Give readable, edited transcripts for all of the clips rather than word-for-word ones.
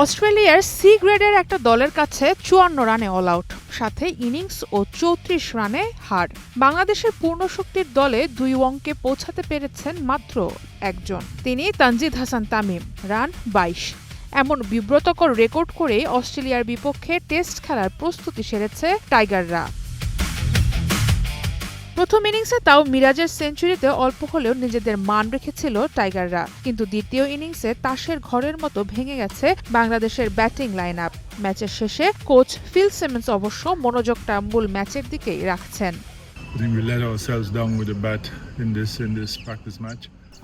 অস্ট্রেলিয়ার সি গ্রেডের একটা দলের কাছে ৫৪ রানে অল আউট, সাথে ইনিংস ও ৩৪ রানে হার। বাংলাদেশের পূর্ণশক্তির দলে ২ অঙ্কে পৌঁছাতে পেরেছেন মাত্র একজন, তিনি তানজিদ হাসান তামিম। রান ২২। এমন বিব্রতকর রেকর্ড করে অস্ট্রেলিয়ার বিপক্ষে টেস্ট খেলার প্রস্তুতি সেরেছে টাইগাররা। প্রথম ইনিংসে তাও মিরাজের সেঞ্চুরিতে অল্প হলেও নিজেদের মান রেখেছিল টাইগাররা, কিন্তু দ্বিতীয় ইনিংসে তাসের ঘরের মতো ভেঙে গেছে বাংলাদেশের ব্যাটিং লাইন আপ। ম্যাচের শেষে কোচ ফিল সিমন্স অবশ্য মনোযোগটা মূল ম্যাচের দিকেই রাখছেন।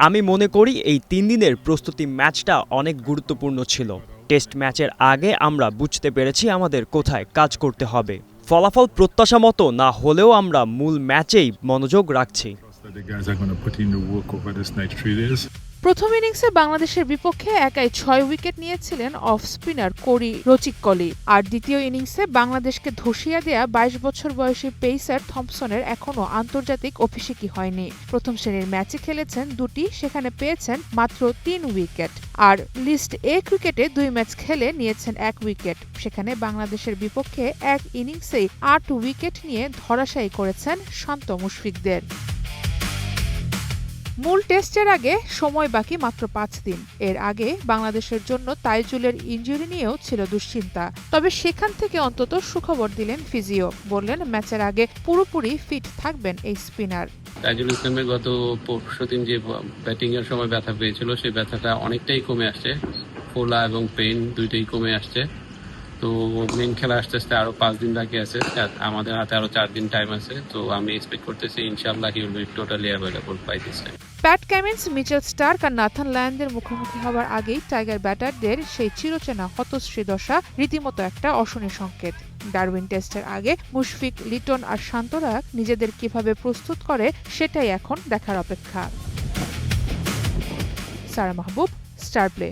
আমি মনে করি এই ৩ দিনের প্রস্তুতি ম্যাচটা অনেক গুরুত্বপূর্ণ ছিল। টেস্ট ম্যাচের আগে আমরা বুঝতে পেরেছি আমাদের কোথায় কাজ করতে হবে। ফলাফল প্রত্যাশা মতো না হলেও আমরা মূল ম্যাচেই মনোযোগ রাখছি। প্রথম ইনিংসে বাংলাদেশের বিপক্ষে একাই ৬ উইকেট নিয়েছিলেন অফ স্পিনার কোরি রচিকলি, আর দ্বিতীয় ইনিংসে বাংলাদেশকে ধসিয়ে দেয়া ২২ বছর বয়সী পেসার থম্পসনের এখনও আন্তর্জাতিক অভিষেকই হয়নি। প্রথম শ্রেণীর ম্যাচে খেলেছেন দুটি, সেখানে পেয়েছেন মাত্র ৩ উইকেট। আর লিস্ট এ ক্রিকেটে ২ ম্যাচ খেলে নিয়েছেন ১ উইকেট। সেখানে বাংলাদেশের বিপক্ষে এক ইনিংসেই ৮ উইকেট নিয়ে ধরাশায়ী করেছেন শান্ত মুশফিকদের। মূল টেস্টের আগে সময় বাকি মাত্র ৫ দিন। এর আগে বাংলাদেশের জন্য তাইজুলের ইনজুরি নিয়েও ছিল দুশ্চিন্তা, তবে সেখান থেকে অন্তত সুখবর দিলেন ফিজিও। বললেন ম্যাচের আগে পুরোপুরি ফিট থাকবেন এই স্পিনার। তাইজুল ইসলামের গত পরশুদিন যে ব্যাটিং এর সময় ব্যথা পেয়েছিল, সেই ব্যথাটা অনেকটাই কমে আসছে। ফোলা এবং পেইন দুইটাই কমে আসছে। তো মেন খেলা আসতে আসতে আরো ৫ দিন বাকি আছে, আমাদের হাতে আরো ৪ দিন টাইম আছে। তো আমি এক্সপেক্ট করতেছি ইনশাআল্লাহ he will be totally available by this time. Pat Cummins, Mitchell Starc আর নাথান লায়নদের মুখোমুখি হওয়ার আগেই টাইগার ব্যাটারদের সেই চিরচেনা হতশ্রী দশা রীতিমতো একটা অশনি সংকেত। ডারউইন টেস্টের আগে মুশফিক, লিটন আর শান্তরা নিজেদের কিভাবে প্রস্তুত করে সেটাই এখন দেখার অপেক্ষা। সারা মাহবুব, স্টার প্লে।